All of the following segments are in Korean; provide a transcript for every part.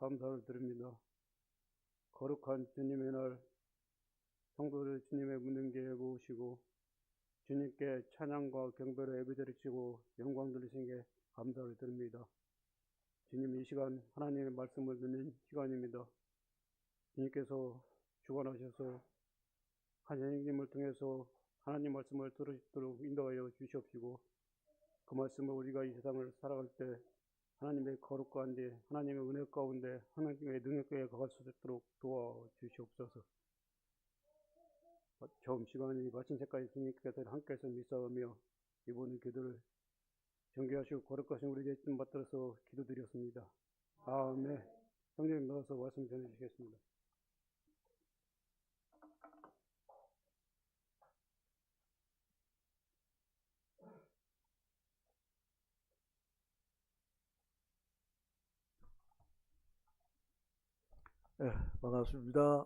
감사를 드립니다. 거룩한 주님의 날, 성도들 주님의 문등기에 모으시고 주님께 찬양과 경배로 예배드리시고 영광 돌리신 게 감사를 드립니다. 주님, 이 시간 하나님의 말씀을 듣는 시간입니다. 주님께서 주관하셔서 하나님을 통해서 하나님 말씀을 들을 수 있도록 인도하여 주시옵시고, 그 말씀을 우리가 이 세상을 살아갈 때 하나님의 거룩 가운데, 하나님의 은혜 가운데, 하나님의 능력에 가갈 수 있도록 도와주시옵소서. 처음 시간이 마친 새까지 주님께서 함께해서 믿사오며 이번 기도를 정결하시고 거룩하신 우리 예수님 받들어서 기도드렸습니다. 아멘. 성령님 나와서 말씀 전해주시겠습니다. 네, 반갑습니다.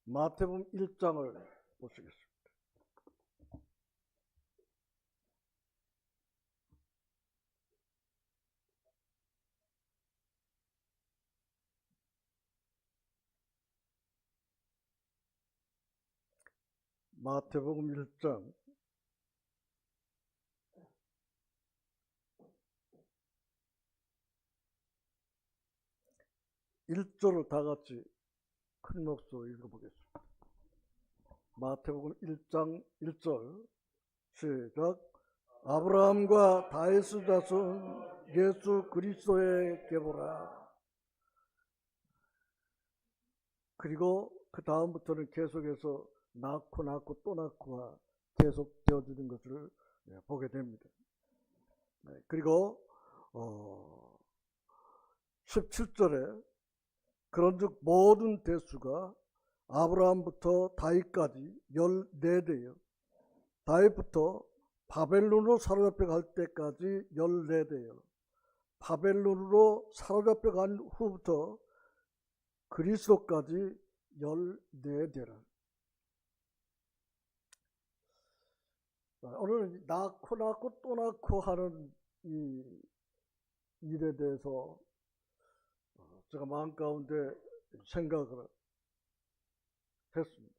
마태복음 1장을 보시겠습니다. 마태복음 1장 1절을 다 같이 큰 목소리로 읽어보겠습니다. 마태복음 1장 1절 시작. 아브라함과 다윗의 자손 예수 그리스도의 계보라. 그리고 그 다음부터는 계속해서 낳고 또 낳고가 계속 되어지는 것을 보게 됩니다. 그리고 17절에 그런즉 모든 대수가 아브라함부터 다윗까지 14대요. 다윗부터 바벨론으로 사로잡혀 갈 때까지 14대요. 바벨론으로 사로잡혀 간 후부터 그리스도까지 14대라. 오늘 낳고 또 낳고 하는 이 일에 대해서 제가 마음 가운데 생각을 했습니다.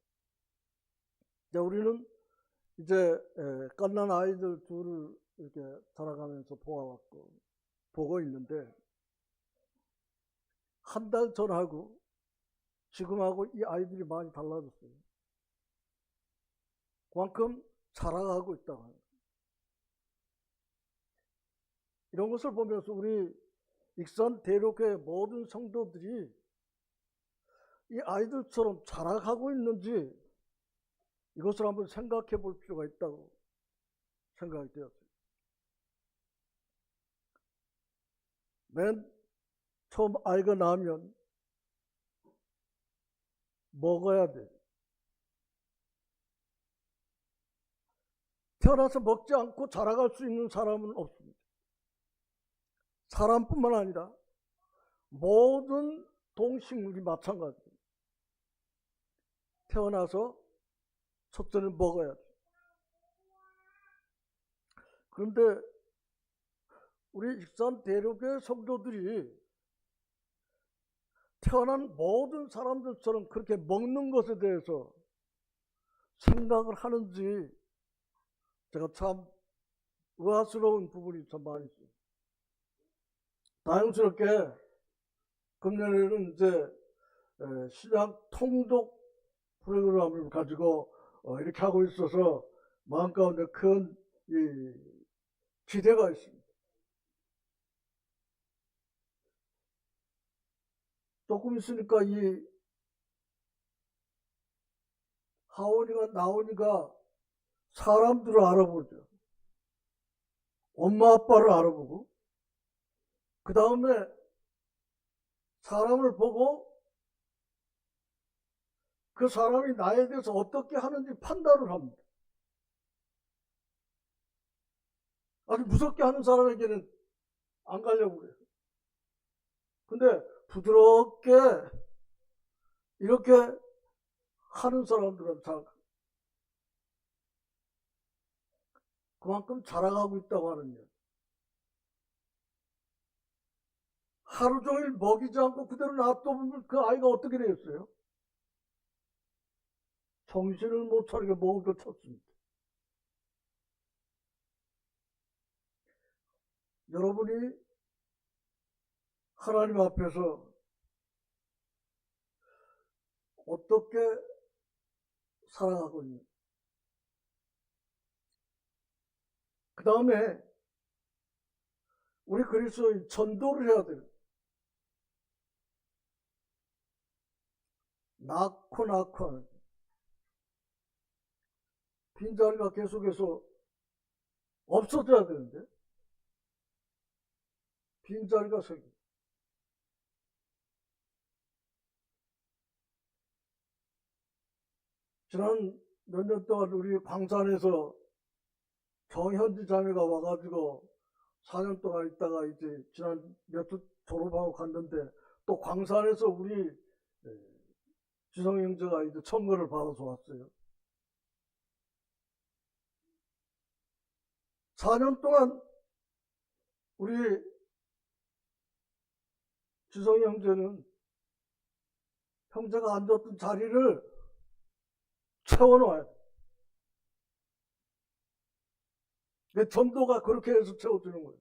우리는 이제 갓난 아이들 둘을 이렇게 자라가면서 보고 있는데, 한 달 전하고 지금하고 이 아이들이 많이 달라졌어요. 그만큼 자라가고 있다고 합니다. 이런 것을 보면서 우리 익산 대륙의 모든 성도들이 이 아이들처럼 자라가고 있는지 이것을 한번 생각해 볼 필요가 있다고 생각이 되었어요. 맨 처음 아이가 나면 먹어야 돼. 태어나서 먹지 않고 자라갈 수 있는 사람은 없습니다. 사람뿐만 아니라 모든 동식물이 마찬가지입니다. 태어나서 첫째는 먹어야 돼. 그런데 우리 익산 대륙의 성도들이 태어난 모든 사람들처럼 그렇게 먹는 것에 대해서 생각을 하는지 제가 참 의아스러운 부분이 참 많이 있어요. 다행스럽게 금년에는 이제 신약 통독 프로그램을 가지고 이렇게 하고 있어서 마음 가운데 큰 기대가 있습니다. 조금 있으니까 이 하원이가 나오니까 사람들을 알아보죠. 엄마 아빠를 알아보고, 그 다음에 사람을 보고 그 사람이 나에 대해서 어떻게 하는지 판단을 합니다. 아주 무섭게 하는 사람에게는 안 가려고 그래요. 근데 부드럽게 이렇게 하는 사람들은 그만큼 자라가고 있다고 하는 거예요. 하루 종일 먹이지 않고 그대로 놔두면 그 아이가 어떻게 되겠어요? 정신을 못 차리게 먹을 걸 쳤습니다. 여러분이 하나님 앞에서 어떻게 살아가고 있는? 그 다음에 우리 그리스도인 전도를 해야 돼요. 낳고 하는 빈자리가 계속해서 없어져야 되는데 빈자리가 생겨. 지난 몇 년 동안 우리 광산에서 정현지 자매가 와가지고 4년 동안 있다가 이제 지난 몇 주 졸업하고 갔는데 또 광산에서 우리 지성 형제가 이제 청거를 받아서 왔어요. 4년 동안 우리 지성 형제는 형제가 앉았던 자리를 채워놓아야 돼. 전도가 그렇게 해서 채워주는 거예요.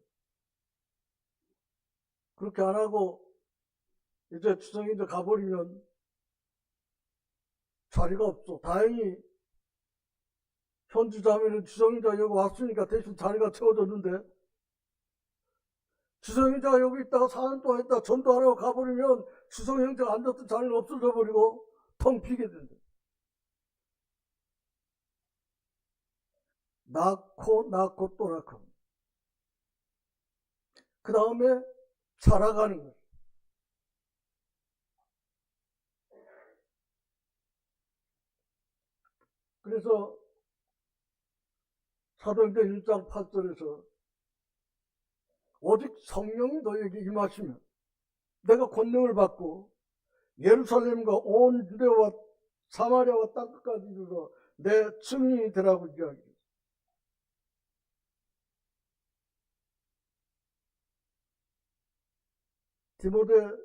그렇게 안 하고 이제 지성이 이제 가버리면 자리가 없어. 다행히 현지 자매는 지성이자 여기 왔으니까 대신 자리가 채워졌는데 지성이자가 여기 있다가 4년 동안 있다가 전도하라고 가버리면 지성 형제가 앉았던 자리가 없어져 버리고 텅 비게 된다. 낳고 또 낳고 그 다음에 자라가는 거예요. 그래서 사도행전 1장 8절에서 오직 성령이 너에게 임하시면 내가 권능을 받고 예루살렘과 온 유대와 사마리아와 땅끝까지 이르러 내 증인이 되라고 이야기해요. 디모데전서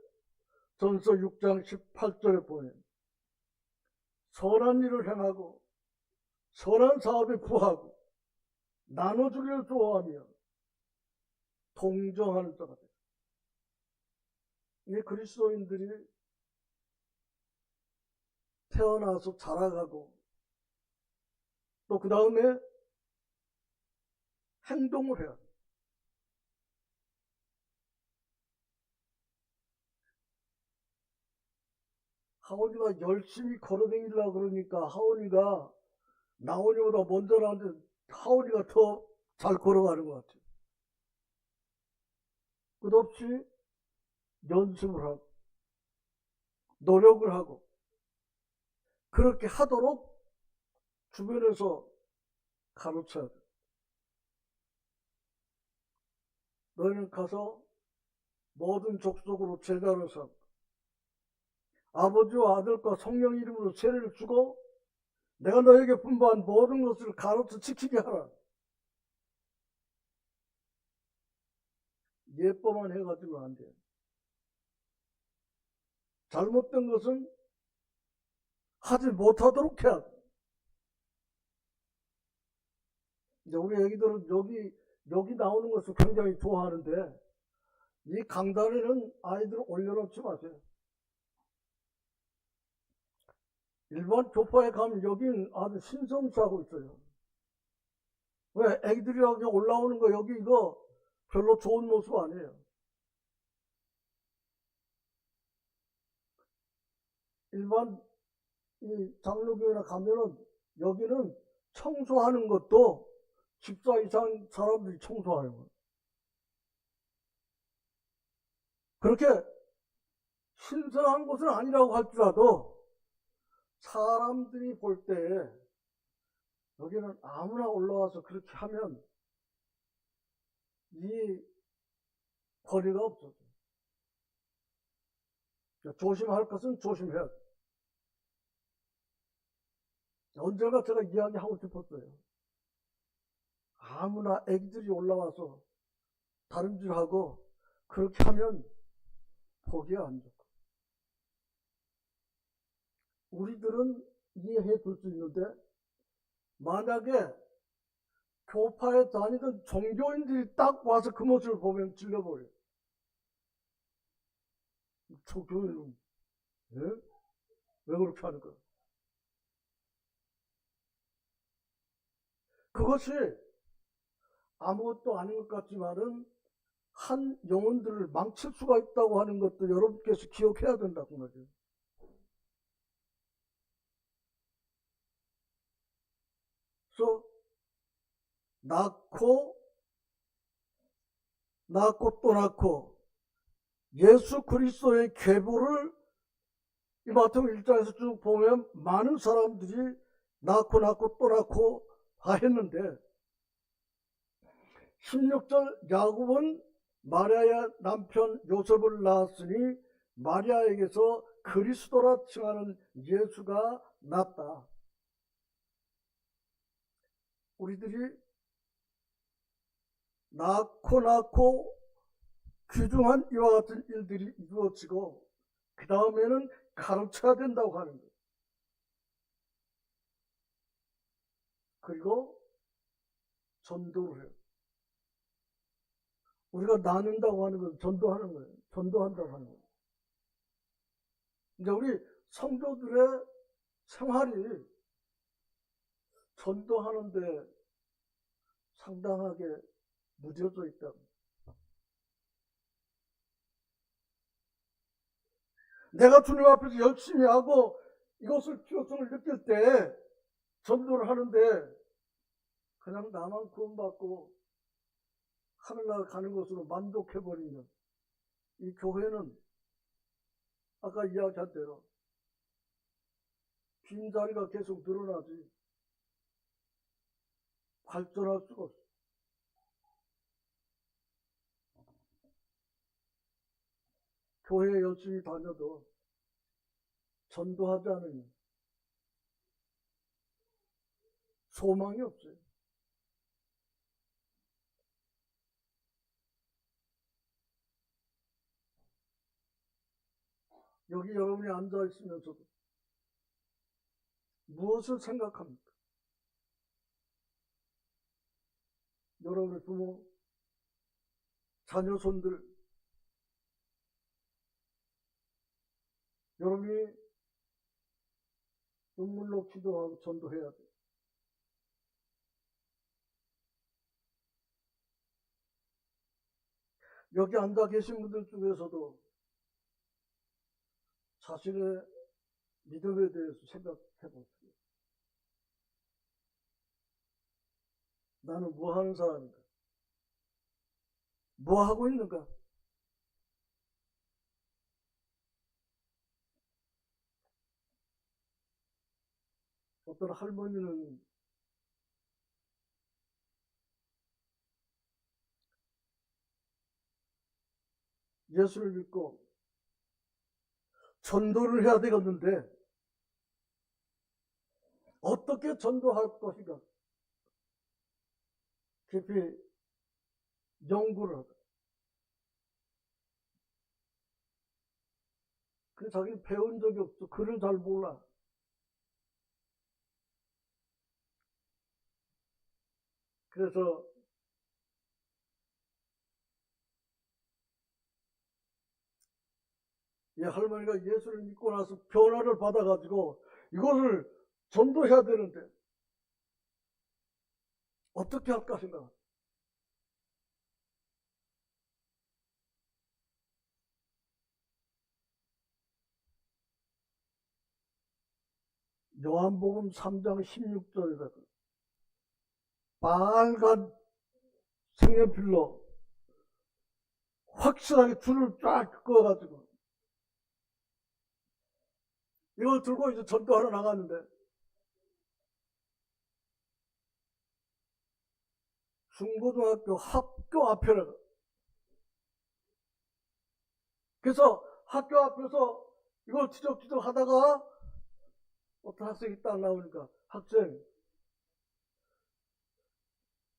6장 18절에 보면 선한 일을 행하고 선한 사업에 부하고 나눠주기를 좋아하며 동정하는 자가 돼. 이 그리스도인들이 태어나서 자라가고 또 그 다음에 행동을 해야 돼. 하원이가 열심히 걸어다니려고 그러니까 하원이가 나원이보다 먼저 나는데 하원이가 더 잘 걸어가는 것 같아요. 끝없이 연습을 하고 노력을 하고 그렇게 하도록 주변에서 가르쳐야 돼. 너희는 가서 모든 족속으로 제자를 삼고 아버지와 아들과 성령 이름으로 세례를 주고 내가 너에게 분부한 모든 것을 가르쳐 지키게 하라. 예뻐만 해가지고 안 돼. 잘못된 것은 하지 못하도록 해야 돼. 이제 우리 애기들은 여기 나오는 것을 굉장히 좋아하는데 이 강단에는 아이들을 올려놓지 마세요. 일반 교파에 가면 여기는 아주 신성시하고 있어요. 왜? 애기들이랑 올라오는 거 여기 이거 별로 좋은 모습 아니에요. 일반 이 장로교회나 가면은 여기는 청소하는 것도 집사 이상 사람들이 청소하는 거예요. 그렇게 신선한 곳은 아니라고 할지라도 사람들이 볼 때 여기는 아무나 올라와서 그렇게 하면 이 거리가 없어져. 조심할 것은 조심해야 돼. 언젠가 제가 이야기하고 싶었어요. 아무나 애기들이 올라와서 다른 짓 하고 그렇게 하면 보기 안 좋고. 우리들은 이해해 줄 수 있는데, 만약에 교파에 다니던 종교인들이 딱 와서 그 모습을 보면 질려버려요. 저 교회는 왜 그렇게 하는 거야? 그것이 아무것도 아닌 것 같지만은 한 영혼들을 망칠 수가 있다고 하는 것도 여러분께서 기억해야 된다고 말이에요. 그래서 낳고 또 낳고 예수 그리스도의 계보를 이 마태복음 1장에서 쭉 보면 많은 사람들이 낳고 또 낳고 다 했는데 16절 야곱은 마리아의 남편 요셉을 낳았으니 마리아에게서 그리스도라 칭하는 예수가 났다. 우리들이 낳고 귀중한 이와 같은 일들이 이루어지고 그 다음에는 가르쳐야 된다고 하는 거예요. 그리고 전도를 해요. 우리가 나눈다고 하는 건 전도하는 거예요. 전도한다고 하는 거예요. 이제 우리 성도들의 생활이 전도하는데 상당하게 무뎌져 있다. 내가 주님 앞에서 열심히 하고 이것을 필요성을 느낄 때 전도를 하는데 그냥 나만 구원받고 하늘나라 가는 것으로 만족해버리면 이 교회는 아까 이야기한 대로 빈자리가 계속 늘어나지 발전할 수가 없어. 교회에 열심히 다녀도 전도하지 않으면 소망이 없어요. 여기 여러분이 앉아 있으면서도 무엇을 생각합니까? 여러분의 부모, 자녀, 손들, 여러분이 눈물로 기도하고 전도해야 돼. 여기 앉아 계신 분들 중에서도 자신의 믿음에 대해서 생각해 보세요. 나는 뭐 하는 사람인가? 뭐 하고 있는가? 어떤 할머니는 예수를 믿고 전도를 해야 되겠는데 어떻게 전도할 것인가 깊이 연구를 하다. 그래서 자기는 배운 적이 없어. 글을 잘 몰라. 그래서 이 할머니가 예수를 믿고 나서 변화를 받아가지고 이것을 전도해야 되는데 어떻게 할까 생각. 요한복음 3장 16절에 빨간 색연필로 확실하게 줄을 쫙 그어가지고 이걸 들고 이제 전도하러 나갔는데 중고등학교 학교 앞에라. 그래서 학교 앞에서 이걸 뒤적뒤적 하다가 어떤 학생이 딱 나오니까 학생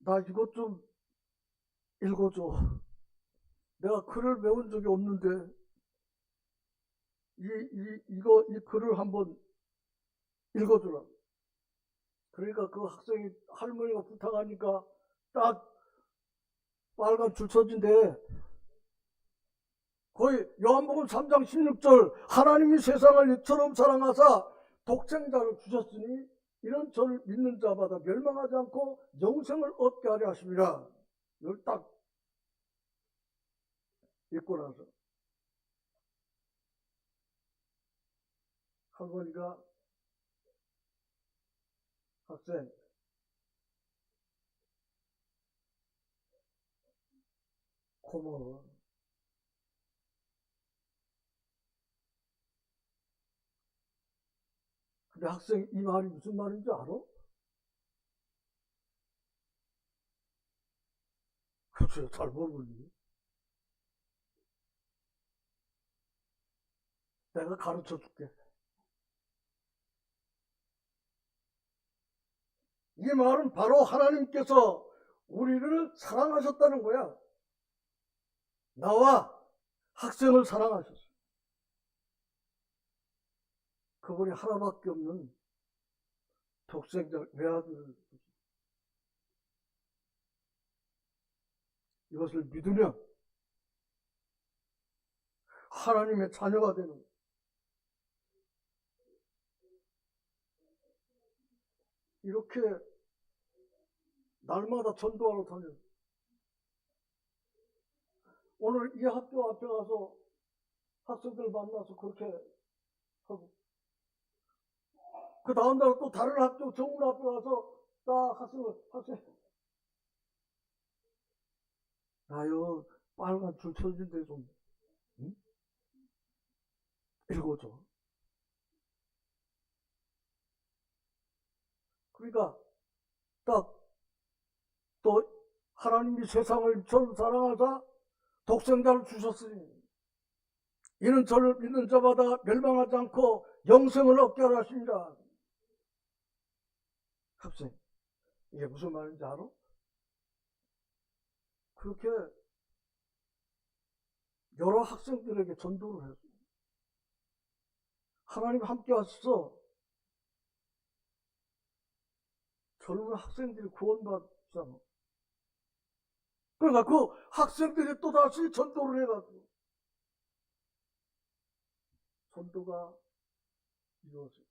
나 이것 좀 읽어줘. 내가 글을 외운 적이 없는데 이 글을 한번 읽어주라. 그러니까 그 학생이 할머니가 부탁하니까 딱 빨간 줄 서진데, 거의 요한복음 3장 16절 하나님이 세상을 이처럼 사랑하사 독생자를 주셨으니 이런 저를 믿는 자마다 멸망하지 않고 영생을 얻게 하려 하심이라. 이걸 딱 읽고 나서 할머니가, 학생, 고마워. 근데 학생, 이 말이 무슨 말인지 알아? 글쎄요, 잘 모르니. 내가 가르쳐 줄게. 이 말은 바로 하나님께서 우리를 사랑하셨다는 거야. 나와 학생을 사랑하셨어. 그분이 하나밖에 없는 독생자 외아들을, 이것을 믿으면 하나님의 자녀가 되는 거야. 이렇게 날마다 전도하러 다녀요. 오늘 이 학교 앞에 가서 학생들 만나서 그렇게 하고, 그 다음날 또 다른 학교 정문 앞에 가서 딱 학생, 나요 빨간 줄 쳐진데 좀, 응? 읽어줘. 그러니까 딱 또 하나님이 세상을 저를 사랑하사 독생자를 주셨으니 이는 저를 믿는 자마다 멸망하지 않고 영생을 얻게 하려 하십니다. 학생, 이게 무슨 말인지 알아? 그렇게 여러 학생들에게 전도를 했어. 하나님 함께 하셔서 젊은 학생들이 구원받잖아. 그러니까 그 학생들이 또다시 전도를 해가지고 전도가 이루어져요.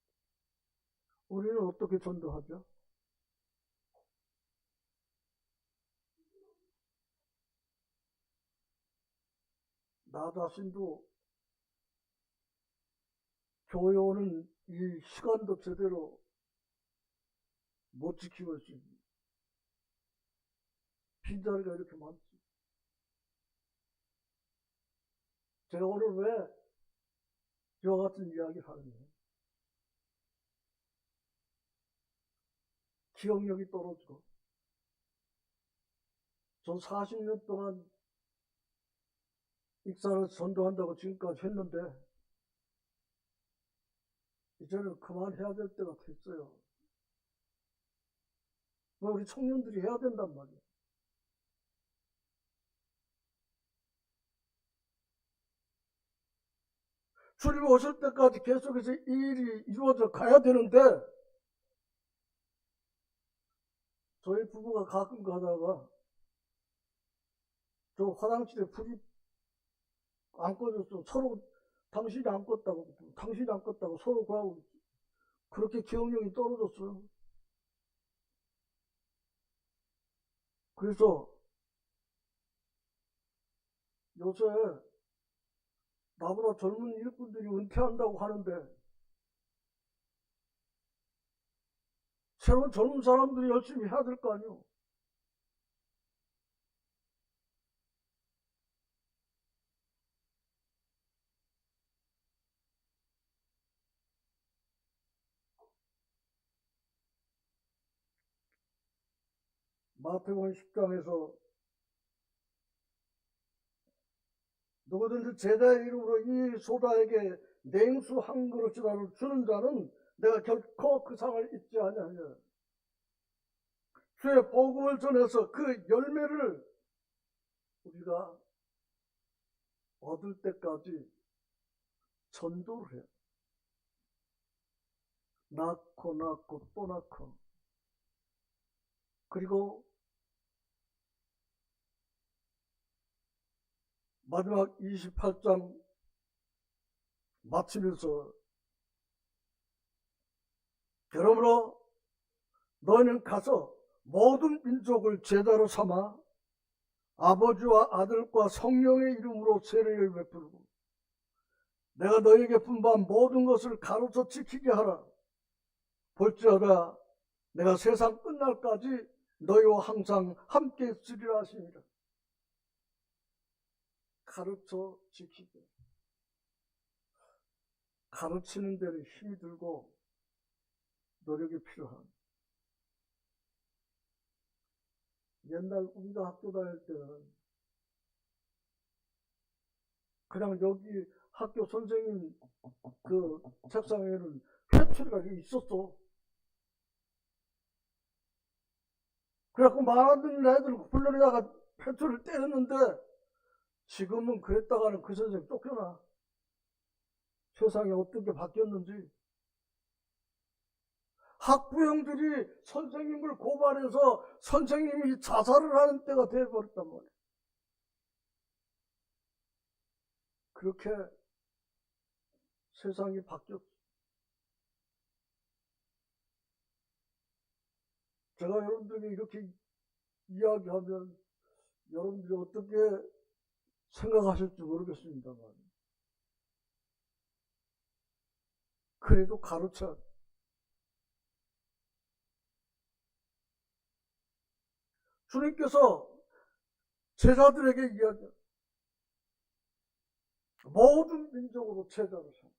우리는 어떻게 전도하죠? 나 자신도 교회 오는 이 시간도 제대로 못 지키고 있습니다. 빈자리가 이렇게 많지. 제가 오늘 왜 이와 같은 이야기를 하느냐. 기억력이 떨어지고, 저 40년 동안 익산을 전도한다고 지금까지 했는데 이제는 그만해야 될 때가 됐어요. 우리 청년들이 해야 된단 말이에요. 주님 오실 때까지 계속해서 이 일이 이루어져 가야 되는데, 저희 부부가 가끔 가다가 저 화장실에 불이 안 꺼졌어. 서로 당신이 안 껐다고 서로 그러고, 그렇게 기억력이 떨어졌어요. 그래서 요새 나보다 젊은 일꾼들이 은퇴한다고 하는데, 새로운 젊은 사람들이 열심히 해야 될 거 아니에요. 마태복음 10장에서 누구든지 제자의 이름으로 이 소자에게 냉수 한 그릇이라도 주는 자는 내가 결코 그 상을 잊지 아니하냐. 주의 복음을 전해서 그 열매를 우리가 얻을 때까지 전도를 해요. 낳고 또 낳고. 그리고 마지막 28장 마치면서 그러므로 너희는 가서 모든 민족을 제자로 삼아 아버지와 아들과 성령의 이름으로 세례를 베풀고 내가 너희에게 분부한 모든 것을 가르쳐 지키게 하라. 볼지어다 내가 세상 끝날까지 너희와 항상 함께 있으리라 하십니다. 가르쳐 지키게. 가르치는 데는 힘이 들고 노력이 필요한. 옛날 우리가 학교 다닐 때는 그냥 여기 학교 선생님 그 책상에는 회초리가 있었어. 그래갖고 말 안 듣는 애들 불러내다가 회초리를 때렸는데 지금은 그랬다가는 그 선생님 쫓겨나. 세상이 어떻게 바뀌었는지. 학부형들이 선생님을 고발해서 선생님이 자살을 하는 때가 되어버렸단 말이야. 그렇게 세상이 바뀌었어. 제가 여러분들에게 이렇게 이야기하면 여러분들이 어떻게 생각하실지 모르겠습니다만 그래도 가르쳐. 주님께서 제자들에게 이야기해요. 모든 민족으로 제자로 삼아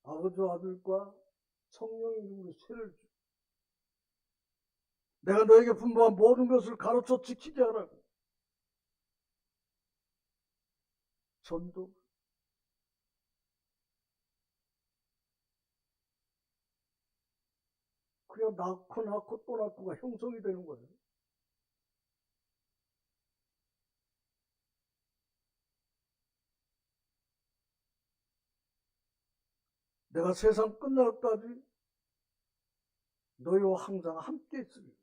아버지와 아들과 성령의 이름으로 세례를 주. 내가 너에게 분부한 모든 것을 가르쳐 지키게 하라고. 전도. 그냥 낳고 또 낳고가 형성이 되는 거예요. 내가 세상 끝날까지 너희와 항상 함께 있으리.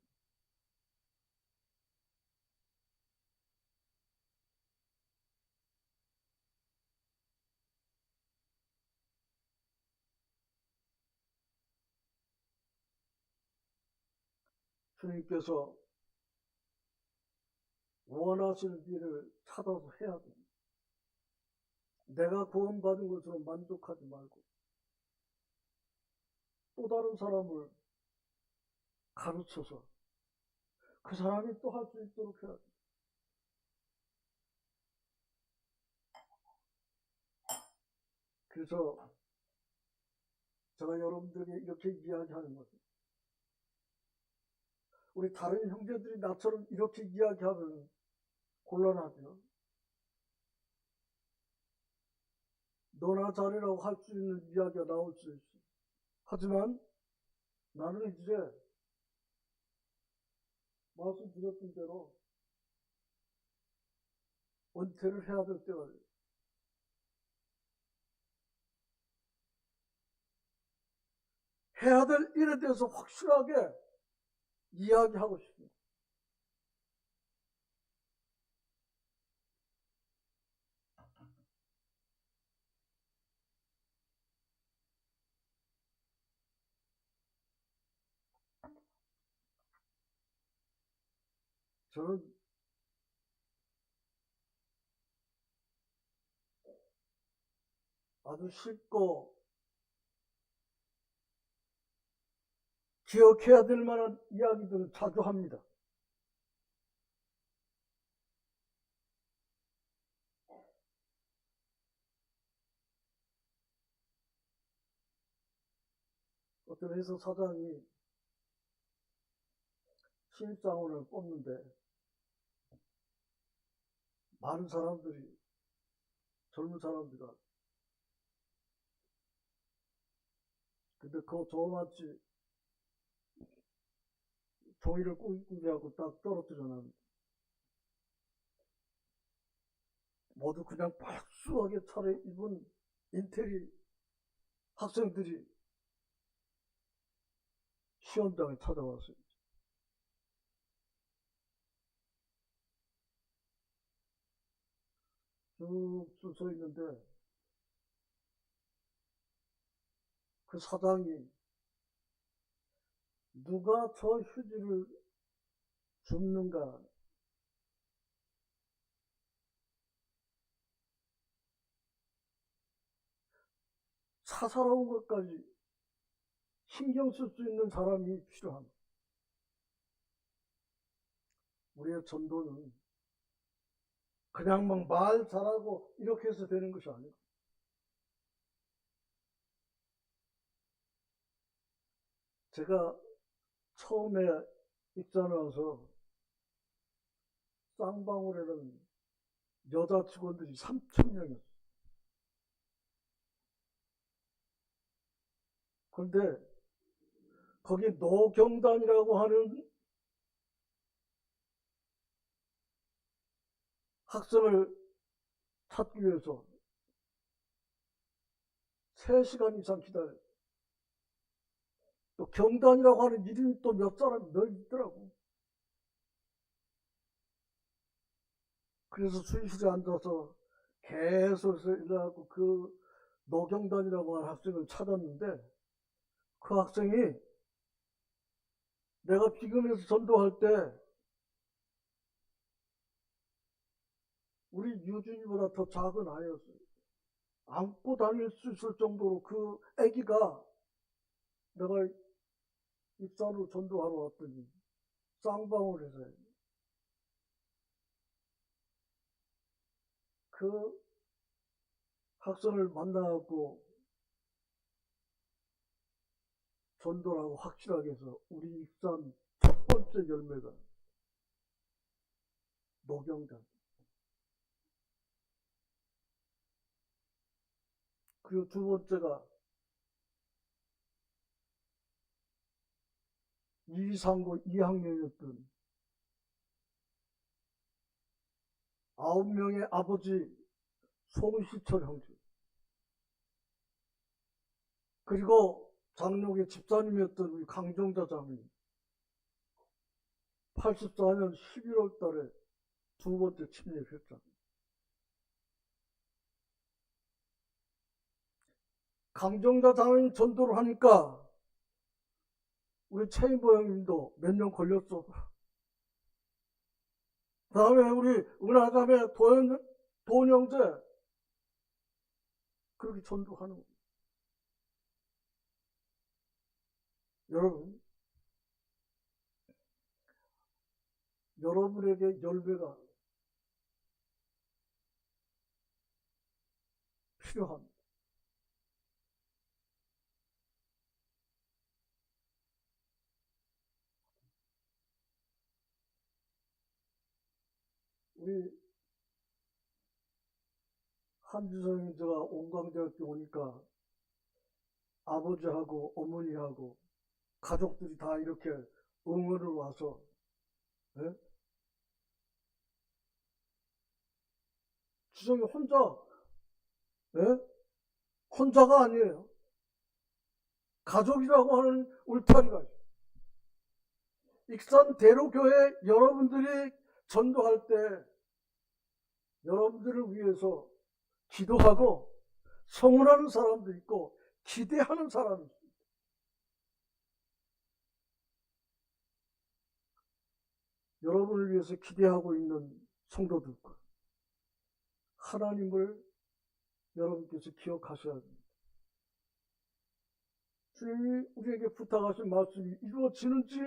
주님께서 원하시는 일을 찾아서 해야 돼. 내가 구원받은 것으로 만족하지 말고 또 다른 사람을 가르쳐서 그 사람이 또 할 수 있도록 해야 돼. 그래서 제가 여러분들에게 이렇게 이야기하는 거죠. 우리 다른 형제들이 나처럼 이렇게 이야기하면 곤란하죠. 너나 잘해라고 할 수 있는 이야기가 나올 수 있어. 하지만 나는 이제 말씀드렸던 대로 은퇴를 해야 될 때가 돼요. 해야 될 일에 대해서 확실하게 이야기하고 싶습니다. 저는 아주 쉽고 기억해야 될 만한 이야기들을 자주 합니다. 어떤 회사 사장이 신입사원을 뽑는데 많은 사람들이 젊은 사람들이 근데 그거 저같이 종이를 꾸기하고 딱 떨어뜨려 놨는데 모두 그냥 박수하게 차려입은 인텔리 학생들이 시험장에 찾아왔어요. 쭉 서 있는데 그 사장이 누가 저 휴지를 줍는가, 사사로운 것까지 신경 쓸 수 있는 사람이 필요합니다. 우리의 전도는 그냥 막 말 잘하고 이렇게 해서 되는 것이 아니에요. 제가 처음에 입사를 와서 쌍방울에는 여자 직원들이 3,000명이었어요. 그런데 거기 노경단이라고 하는 학생을 찾기 위해서 3시간 이상 기다려요. 또 경단이라고 하는 이름이 또 몇 사람이 더 있더라고. 그래서 수의실에 앉아서 계속 일어나고 그 노경단이라고 하는 학생을 찾았는데, 그 학생이 내가 비금에서 전도할 때 우리 유준이보다 더 작은 아이였어요. 안고 다닐 수 있을 정도로 그 아기가, 내가 입산으로 전도하러 왔더니 쌍방울에서 그 학생을 만나고 전도라고 확실하게 해서 우리 입산 첫 번째 열매가 노경단. 그리고 두 번째가 이상고 2학년이었던 9명의 아버지 송시철 형제. 그리고 장로교 집사님이었던 우리 강정자 장로님. 84년 11월 달에 두 번째 침례했잖아요. 강정자 장로님 전도를 하니까 우리 최인보 형님도 몇 년 걸렸어. 그 다음에 우리 은하감의 도은형제 그렇게 전도하는 거예요. 여러분, 여러분에게 열매가 필요합니다. 우리 한주성 형제가 온광대학교 오니까 아버지하고 어머니하고 가족들이 다 이렇게 응원을 와서, 예? 주성이 혼자, 예? 혼자가 아니에요. 가족이라고 하는 울타리가 있어요. 익산 대로교회 여러분들이 전도할 때 여러분들을 위해서 기도하고 성원하는 사람도 있고 기대하는 사람이 있습니다. 여러분을 위해서 기대하고 있는 성도들과 하나님을 여러분께서 기억하셔야 됩니다. 주님이 우리에게 부탁하신 말씀이 이루어지는지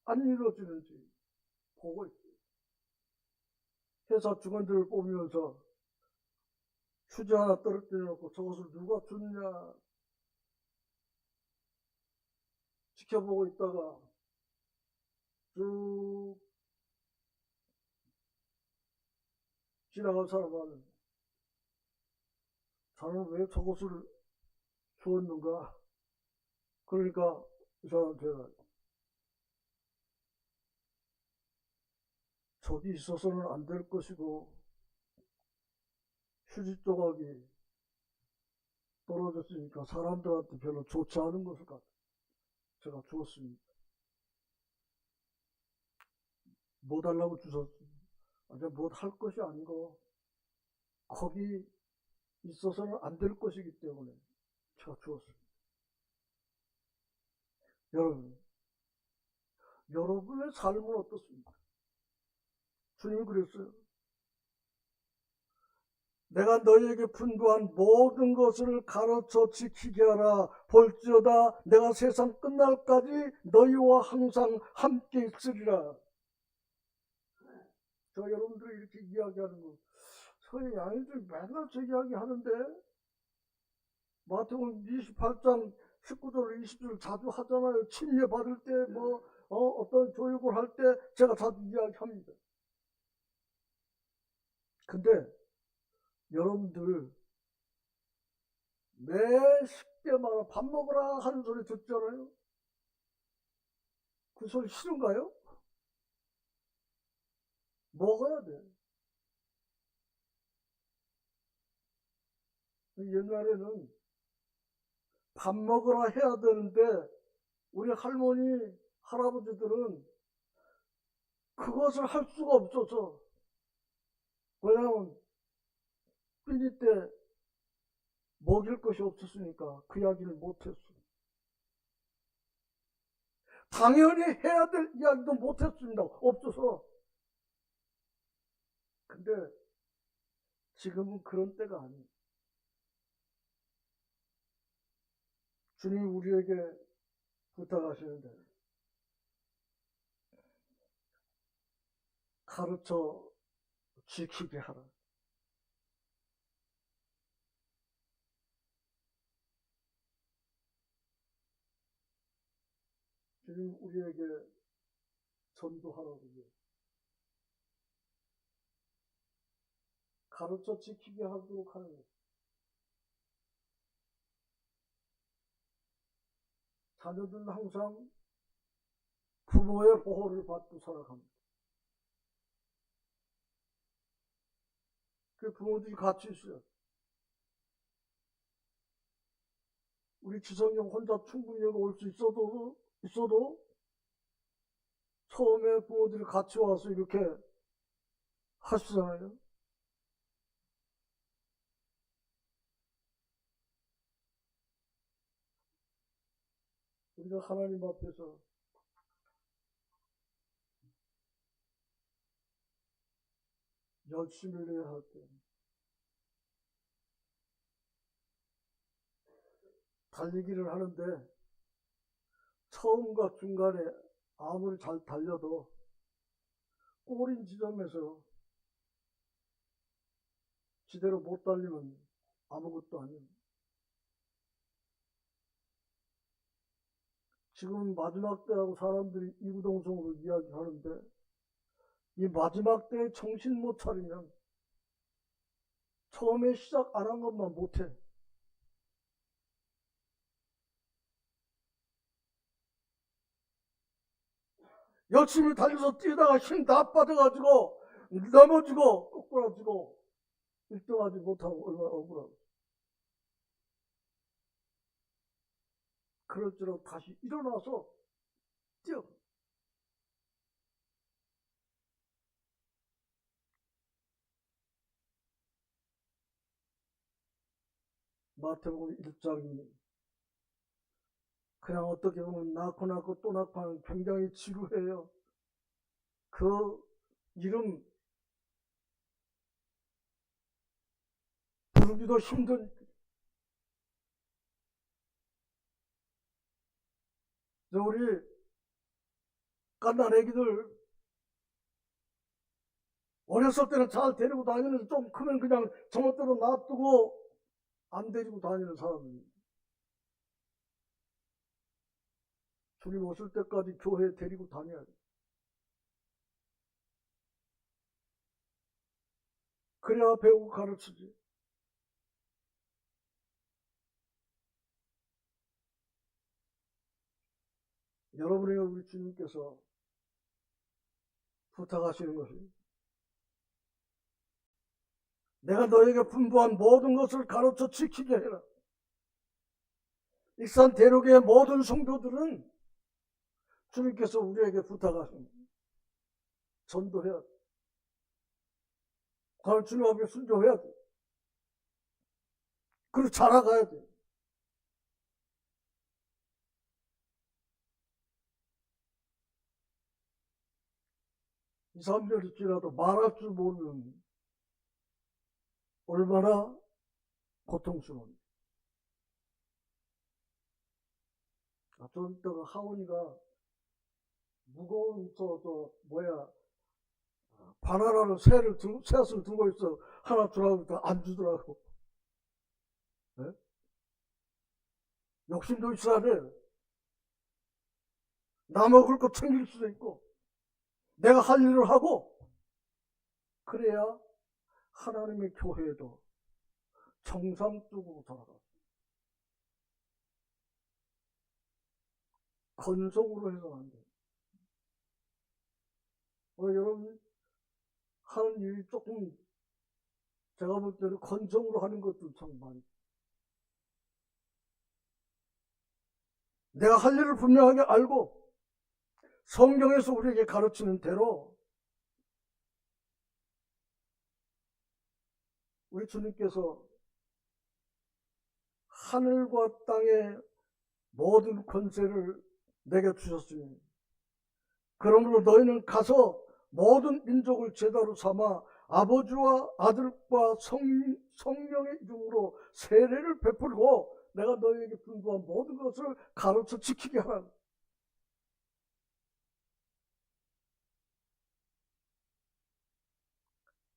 안 이루어지는지 보고 있어요. 회사 직원들을 뽑으면서 휴지 하나 떨어뜨려 놓고 저것을 누가 줬냐 지켜보고 있다가 쭉 지나간 사람은 자는 왜 저것을 주었는가? 그러니까 이 사람한테는 저기 있어서는 안 될 것이고 휴지 조각이 떨어졌으니까 사람들한테 별로 좋지 않은 것을 제가 주었습니다. 뭐 달라고 주셨습니다. 뭐 할 것이 아니고 거기 있어서는 안 될 것이기 때문에 제가 주었습니다. 여러분의 삶은 어떻습니까? 주님이 그랬어요. 내가 너희에게 분부한 모든 것을 가르쳐 지키게 하라. 볼지어다 내가 세상 끝날까지 너희와 항상 함께 있으리라. 저 여러분들이 이렇게 이야기하는 거, 저희 양이들 맨날 저 이야기 하는데, 마태복음 28장 19절 20절 자주 하잖아요. 침례 받을 때 어떤 교육을 할 때 제가 자주 이야기합니다. 근데 여러분들 매 10대마다 밥 먹으라 하는 소리 듣잖아요. 그 소리 싫은가요? 먹어야 돼. 옛날에는 밥 먹으라 해야 되는데 우리 할머니, 할아버지들은 그것을 할 수가 없어서, 왜냐하면 삐니 때 먹일 것이 없었으니까 그 이야기를 못했어. 당연히 해야 될 이야기도 못했습니다. 없어서. 근데 지금은 그런 때가 아니에요. 주님이 우리에게 부탁하시는데 가르쳐 지키게 하라. 주님 우리에게 전도하라고 해요. 가르쳐 지키게 하도록 하는 것. 자녀들은 항상 부모의 보호를 받고 살아갑니다. 그 부모들이 같이 있어요. 우리 지성형 혼자 충분히 여기 올 수 있어도 처음에 부모들이 같이 와서 이렇게 하시잖아요. 우리가 하나님 앞에서 열심을 내야 할 때, 달리기를 하는데 처음과 중간에 아무리 잘 달려도 꼬린 지점에서 제대로 못 달리면 아무것도 아니에요. 지금 마지막 때라고 사람들이 이구동성으로 이야기하는데, 이 마지막 때에 정신 못 차리면 처음에 시작 안 한 것만 못해. 열심히 달려서 뛰다가 힘 다 빠져가지고 넘어지고 꼬꾸라지고 1등하지 못하고 얼마나 억울하고. 그럴수록 다시 일어나서 뛰어. 마태복음 1장이 그냥 어떻게 보면 낳고 또 낳고 하는 굉장히 지루해요. 그 이름 부르기도 힘든. 우리 갓난 애기들 어렸을 때는 잘 데리고 다니면서 좀 크면 그냥 저것대로 놔두고 안 데리고 다니는 사람입니다. 주님 오실 때까지 교회에 데리고 다녀야 돼. 그래야 배우고 가르치지. 여러분에게 우리 주님께서 부탁하시는 것이, 내가 너에게 분부한 모든 것을 가르쳐 지키게 해라. 익산 대륙의 모든 성도들은 주님께서 우리에게 부탁하신 전도해야 돼. 그걸 주님 앞에 순종해야 돼. 그리고 자라가야 돼. 이 3년이 지나도 말할 줄 모르는 얼마나 고통스러운. 좀 이따가 하원이가 무거운 바나나를 셋을 들고 있어. 하나 주라고 안 주더라고. 네? 욕심도 있어야 돼. 나 먹을 거 챙길 수도 있고, 내가 할 일을 하고, 그래야 하나님의 교회도 정상적으로 돌아가. 건성으로 해서 안 돼. 여러분 하는 일이 조금 제가 볼 때는 건성으로 하는 것도 참 많이. 내가 할 일을 분명하게 알고 성경에서 우리에게 가르치는 대로 우리 주님께서 하늘과 땅의 모든 권세를 내게 주셨으니 그러므로 너희는 가서 모든 민족을 제자로 삼아 아버지와 아들과 성령의 이름으로 세례를 베풀고 내가 너희에게 분부한 모든 것을 가르쳐 지키게 하라.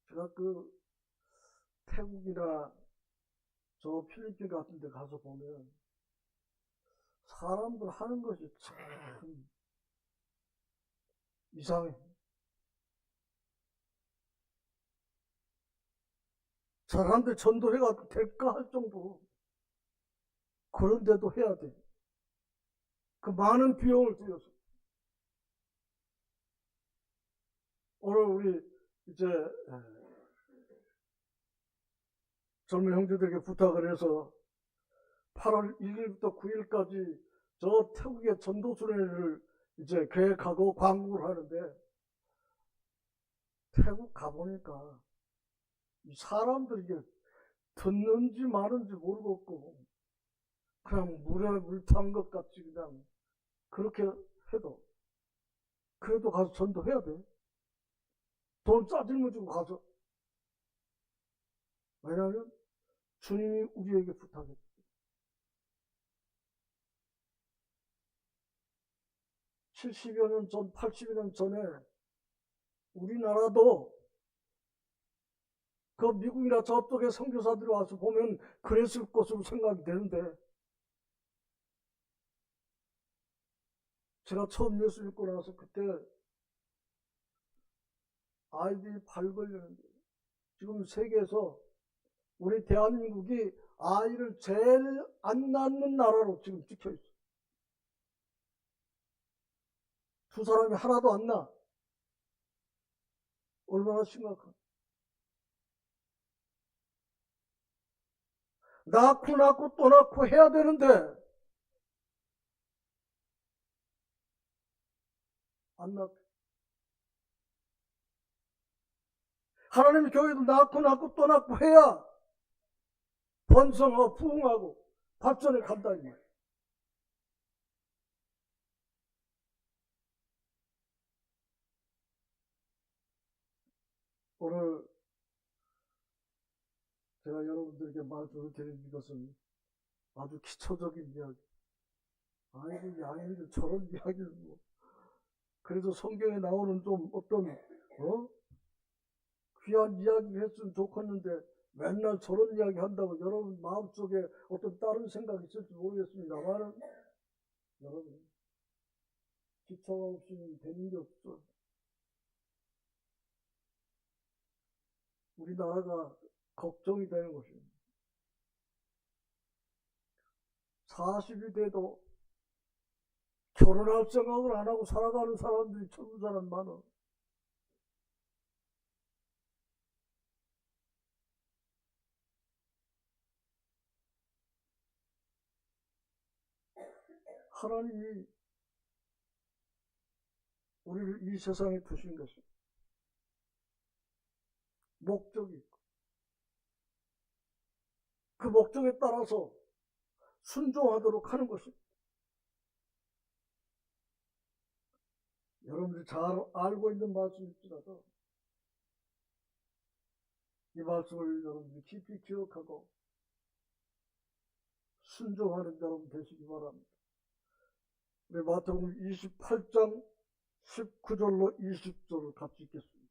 제가 태국이나 저 필리핀 같은 데 가서 보면 사람들 하는 것이 참 이상해. 사람들 전도해가 될까 할 정도로 그런데도 해야 돼. 그 많은 비용을 들여서. 오늘 우리 이제 젊은 형제들에게 부탁을 해서 8월 1일부터 9일까지 저 태국의 전도순회를 이제 계획하고 광고를 하는데 태국 가보니까 이 사람들이 이게 듣는지 마는지 모르겠고 그냥 물에 물 탄 것 같이 그냥 그렇게 해도 그래도 가서 전도해야 돼. 돈 짜증을 주고 가서. 왜냐하면 주님이 우리에게 부탁했어. 70여 년 전, 80여 년 전에 우리나라도 그 미국이나 저쪽에 선교사들이 와서 보면 그랬을 것으로 생각이 되는데 제가 처음 예수 믿고 나서 그때 아이들이 발 걸리는데 지금 세계에서 우리 대한민국이 아이를 제일 안 낳는 나라로 지금 찍혀있어. 두 사람이 하나도 안 낳아. 얼마나 심각한. 낳고 또 낳고 해야 되는데 안 낳고. 하나님의 교회도 낳고 또 낳고 해야 번성하고 부흥하고 발전해 간다 이 말이야. 오늘 제가 여러분들에게 말씀을 드리는 것은 아주 기초적인 이야기. 아이고 양이들 저런 이야기를 뭐. 그래도 성경에 나오는 좀 어떤 귀한 이야기 했으면 좋겠는데 맨날 저런 이야기 한다고 여러분 마음속에 어떤 다른 생각이 있을지 모르겠습니다만 여러분 기초가 없이는 되는 게 없어. 우리나라가 걱정이 되는 것입니다. 40이 돼도 결혼할 생각을 안 하고 살아가는 사람들이 젊은 사람 많아. 하나님이 우리를 이 세상에 두신 것이 목적이 있고 그 목적에 따라서 순종하도록 하는 것입니다. 여러분들이 잘 알고 있는 말씀일지라도 이 말씀을 여러분들이 깊이 기억하고 순종하는 여러분 되시기 바랍니다. 우리 마태복음 28장 19절로 20절을 같이 읽겠습니다.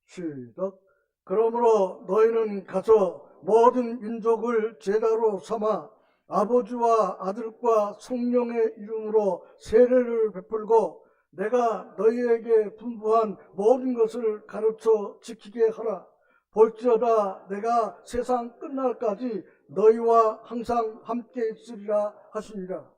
시작. 그러므로 너희는 가서 모든 민족을 제자로 삼아 아버지와 아들과 성령의 이름으로 세례를 베풀고 내가 너희에게 분부한 모든 것을 가르쳐 지키게 하라. 볼지어다 내가 세상 끝날까지 너희와 항상 함께 있으리라 하시니라.